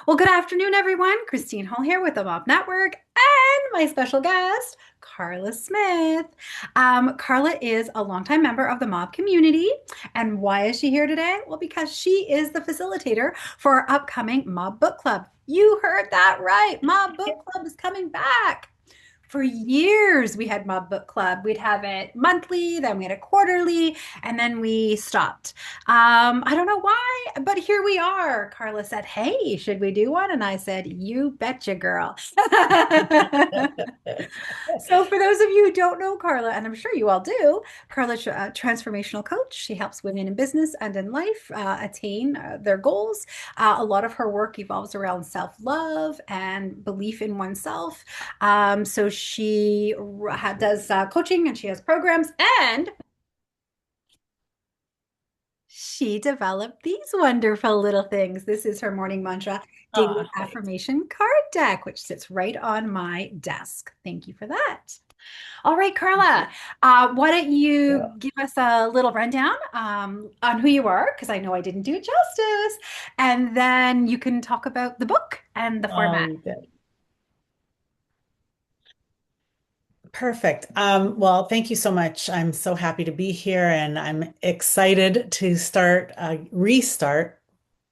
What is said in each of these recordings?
Well, good afternoon, everyone. Christine Hall here with the MAWB Network and my special guest, Karla Smith. Karla is a longtime member of the MAWB community. And why is she here today? Well, because she is the facilitator for our upcoming MAWB Book Club. You heard that right. MAWB Book Club is coming back. For years, we had MAWB Book Club. We'd have it monthly, then we had it quarterly, and then we stopped. I don't know why, but here we are. Karla said, "Hey, should we do one?" And I said, "You betcha, girl." So, for those of you who don't know Karla, and I'm sure you all do, Karla's a transformational coach. She helps women in business and in life attain their goals. A lot of her work evolves around self-love and belief in oneself. So she does coaching and she has programs, and she developed these wonderful little things. This is her morning mantra daily Oh, thanks. affirmation card deck, which sits right on my desk. Thank you for that. All right, Karla, why don't you Yeah. give us a little rundown on who you are? Because I know I didn't do it justice. And then you can talk about the book and the Oh, format. you did. Perfect. Well, thank you so much. I'm so happy to be here and I'm excited to restart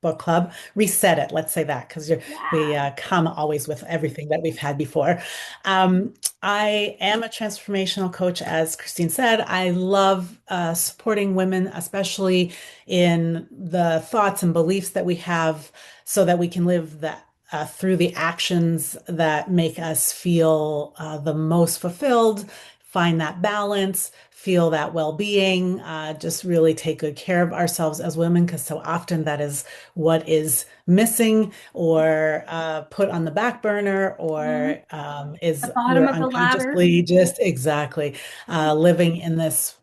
book club, reset it. Let's say that because we Yeah. come always with everything that we've had before. Um, I am a transformational coach, as Christine said. I love supporting women, especially in the thoughts and beliefs that we have so that we can live that through the actions that make us feel the most fulfilled, find that balance, feel that well-being, just really take good care of ourselves as women, because so often that is what is missing or put on the back burner Mhm. or The is bottom we're of the ladder. unconsciously just exactly living in this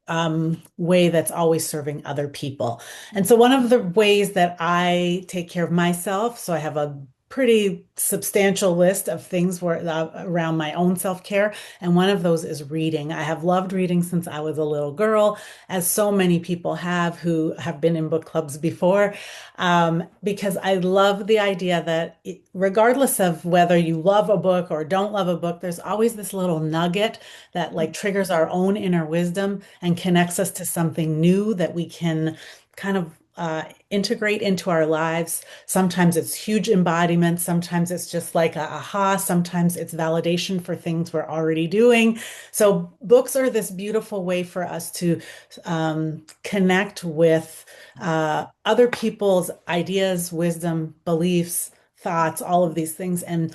way that's always serving other people. And so one of the ways that I take care of myself, so I have a pretty substantial list of things around my own self-care. And one of those is reading. I have loved reading since I was a little girl, as so many people have who have been in book clubs before, because I love the idea that regardless of whether you love a book or don't love a book, there's always this little nugget that like triggers our own inner wisdom and connects us to something new that we can kind of integrate into our lives. Sometimes it's huge embodiment. Sometimes it's just like a aha. Sometimes it's validation for things we're already doing. So books are this beautiful way for us to connect with other people's ideas, wisdom, beliefs, thoughts, all of these things, and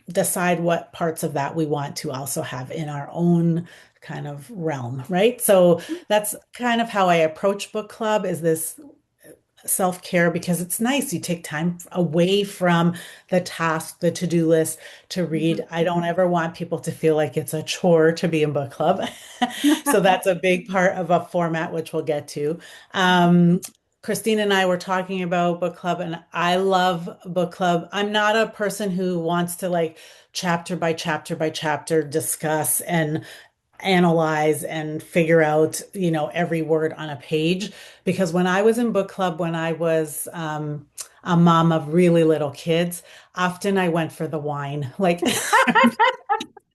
decide what parts of that we want to also have in our own kind of realm, right? So that's kind of how I approach book club is this self-care because it's nice. You take time away from the task, the to-do list to read. I don't ever want people to feel like it's a chore to be in book club. So that's a big part of a format, which we'll get to. Um, Christine and I were talking about book club, and I love book club. I'm not a person who wants to like chapter by chapter by chapter discuss and analyze and figure out, every word on a page. Because when I was in book club, when I was a mom of really little kids, often I went for the wine. Like,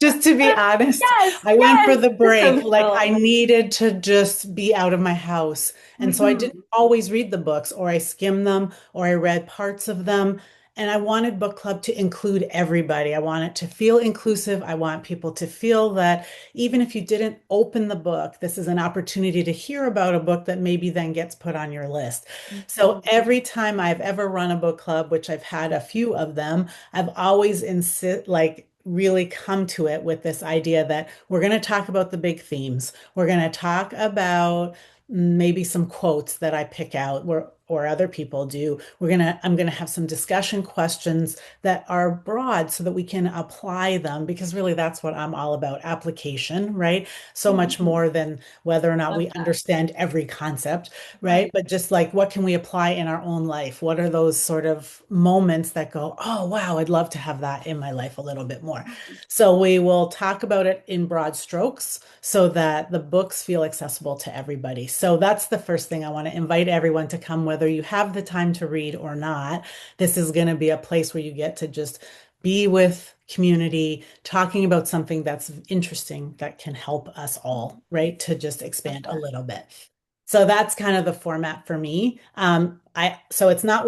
just to be honest, Yes, I went for yes. the break. Like, Social. I needed to just be out of my house. And so I didn't Mhm. always read the books, or I skimmed them, or I read parts of them. And I wanted book club to include everybody. I want it to feel inclusive. I want people to feel that even if you didn't open the book, this is an opportunity to hear about a book that maybe then gets put on your list. So Mhm. every time I've ever run a book club, which I've had a few of them, I've always really come to it with this idea that we're going to talk about the big themes. We're going to talk about maybe some quotes that I pick out or other people do. I'm going to have some discussion questions that are broad so that we can apply them because really that's what I'm all about, application, right? So much Mhm. more than whether or not Love we that. understand every concept, Right. right? But just like what can we apply in our own life? What are those sort of moments that go, oh, wow, I'd love to have that in my life a little bit more. So we will talk about it in broad strokes so that the books feel accessible to everybody. So that's the first thing I want to invite everyone to come with whether you have the time to read or not, this is going to be a place where you get to just be with community, talking about something that's interesting that can help us all, right? To just Love expand a that. little bit. So that's kind of the format for me. So it's not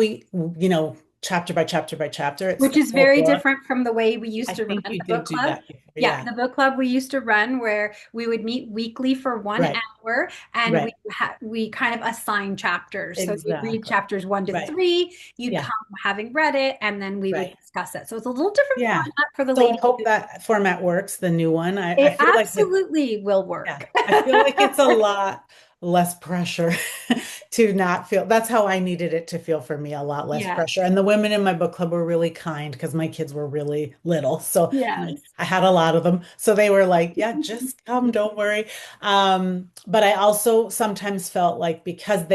chapter by chapter by chapter. It's Which the is whole very book. different from the way we used I to run think you the did book do club. that before. Yeah, Yeah. the book club we used to run where we would meet weekly for one Right. hour and Right. we kind of assign chapters. So you'd read Exactly. chapters 1 to Right. 3, you'd Yeah. come having read it, and then we would Right. discuss it. So it's a little different Yeah. format for the So I ladies. hope that format works, the new one. I It feel like it's absolutely will Yeah, work. I feel like it's a lot less pressure to not feel. That's how I needed it to feel for me, a lot less Yes. pressure. And the women in my book club were really kind because my kids were really little. So and Yes. I had a lot of them. So they were like, yeah, just come, don't worry. But I also sometimes felt like because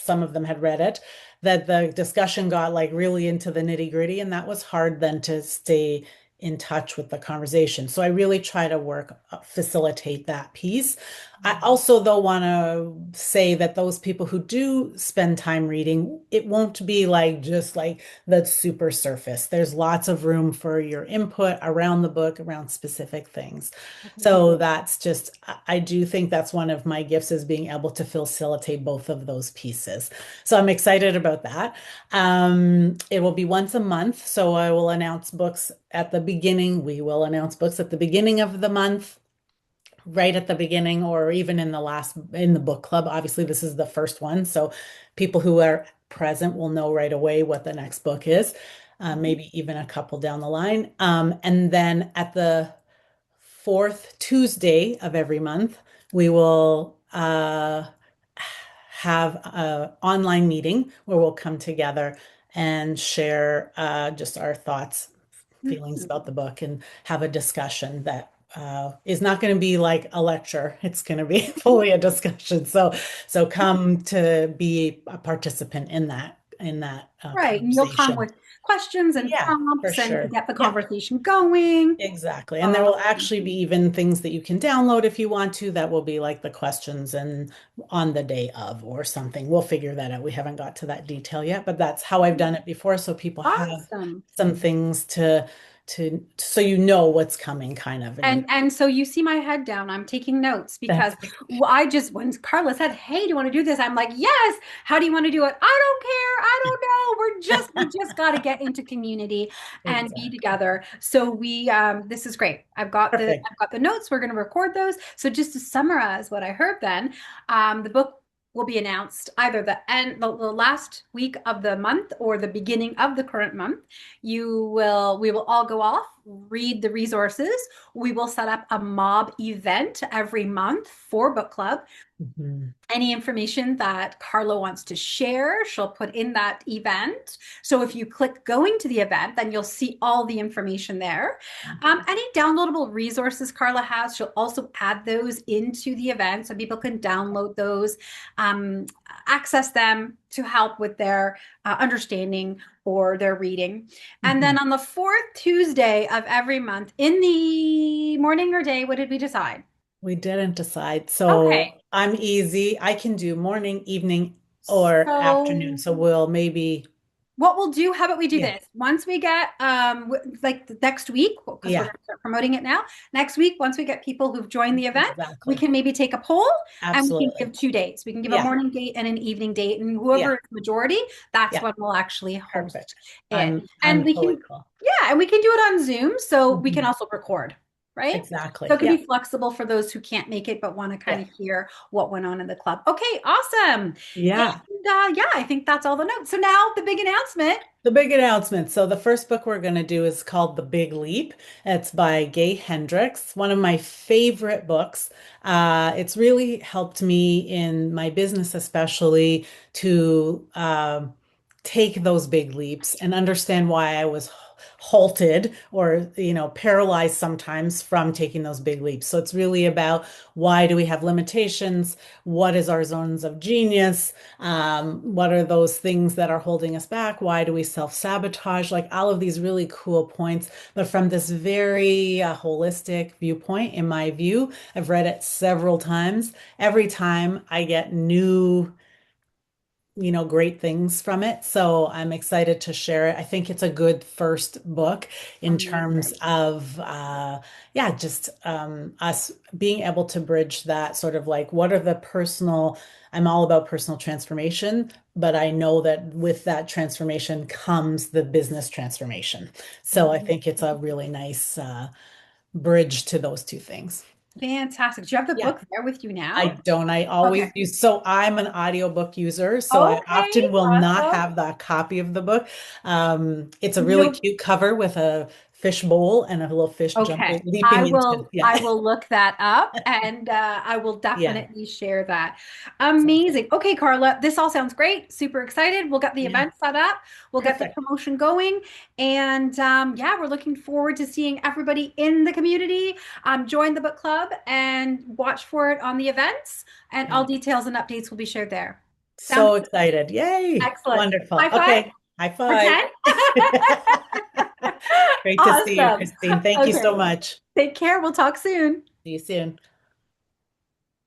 some of them had read it, that the discussion got like really into the nitty-gritty, and that was hard then to stay in touch with the conversation. So I really try to facilitate that piece. I also, though, want to say that those people who do spend time reading, it won't be like just like the super surface. There's lots of room for your input around the book, around specific things. So that's just, I do think that's one of my gifts is being able to facilitate both of those pieces. So I'm excited about that. It will be once a month. So I will announce books at the beginning. We will announce books at the beginning of the month, right at the beginning, or even in the book club. Obviously, this is the first one. So people who are present will know right away what the next book is, maybe even a couple down the line. And then at the fourth Tuesday of every month, we will have an online meeting where we'll come together and share just our thoughts, feelings about the book, and have a discussion that is not going to be like a lecture. It's going to be fully a discussion. So come to be a participant in that Right. And you'll come conversation. with questions and Yeah, for prompts and sure. get the Yeah. conversation going. Exactly. And there will Awesome. actually be even things that you can download if you want to, that will be like the questions and on the day of or something. We'll figure that out. We haven't got to that detail yet, but that's how I've done it before. So people have Awesome. some things to so you know what's coming kind of and you And so you see my head down. I'm taking notes because that's I just when Karla said, "Hey, do you want to do this?" I'm like, "Yes." How do you want to do it? I don't care. I don't know. We just got to get into community and be exactly together. So we this is great. perfect. I've got the notes. We're going to record those. So just to summarize what I heard then, the book will be announced either the last week of the month or the beginning of the current month. We will all go off, read the resources. We will set up a mob event every month for book club. Mhm. Any information that Karla wants to share, she'll put in that event. So if you click going to the event, then you'll see all the information there. Any downloadable resources Karla has, she'll also add those into the event so people can download those, access them to help with their understanding or their reading. And then Mhm. on the fourth Tuesday of every month, in the morning or day, what did we decide? We didn't decide. Okay. So I'm easy. I can do morning, evening, or afternoon. So So we'll maybe, what we'll do, how about we do yeah, this? Once we get like the next week, because we're yeah, going to start promoting it now. Next week, once we get people who've joined the event, we exactly. can maybe take a poll and we can give Absolutely. 2 dates. We can give a Yeah, morning date and an evening date, and whoever yeah, is majority, that's yeah. when we'll actually host Perfect. it. And I'm we totally can, cool. yeah, and we can do it on Zoom, so we can Mhm. also record, right? So Exactly. it can Yeah. be flexible for those who can't make it but want to kind Yeah. of hear what went on in the club. Okay, awesome. Yeah. And yeah, I think that's all the notes. So now the big announcement. The big announcement. So the first book we're going to do is called The Big Leap. It's by Gay Hendriks, one of my favorite books. It's really helped me in my business, especially to take those big leaps and understand why I was halted or paralyzed sometimes from taking those big leaps. So it's really about why do we have limitations? What is our zones of genius? What are those things that are holding us back? Why do we self-sabotage? Like all of these really cool points, but from this very holistic viewpoint, in my view. I've read it several times. Every time I get new great things from it. So I'm excited to share it. I think it's a good first book in terms Amazing. of, yeah, just us being able to bridge that sort of like, what are the personal, I'm all about personal transformation, but I know that with that transformation comes the business transformation. So I think it's a really nice bridge to those two things. Fantastic. Do you have the Yeah. book there with you I now? don't. I always Okay. use, so I'm an audiobook user, so I Okay. often will not Awesome. have that copy of the book. It's a really No. cute cover with a fish bowl and a little fish jumping, Okay. leaping into, I yeah. will look that up and I will Yeah. definitely share that. So, Amazing. Okay, Karla, this all sounds great. Super excited. We'll get the yeah, event set up. We'll get the perfect. promotion going. And yeah, we're looking forward to seeing everybody in the community. Join the book club and watch for it on the events. And all Yeah. details and updates will be shared there. Sounds So excited. Yay. excellent. Wonderful. High five. Okay. High five. Pretend. Great to see you, Awesome. Christine. Thank you Okay. so much. Take care. We'll talk soon. See you soon.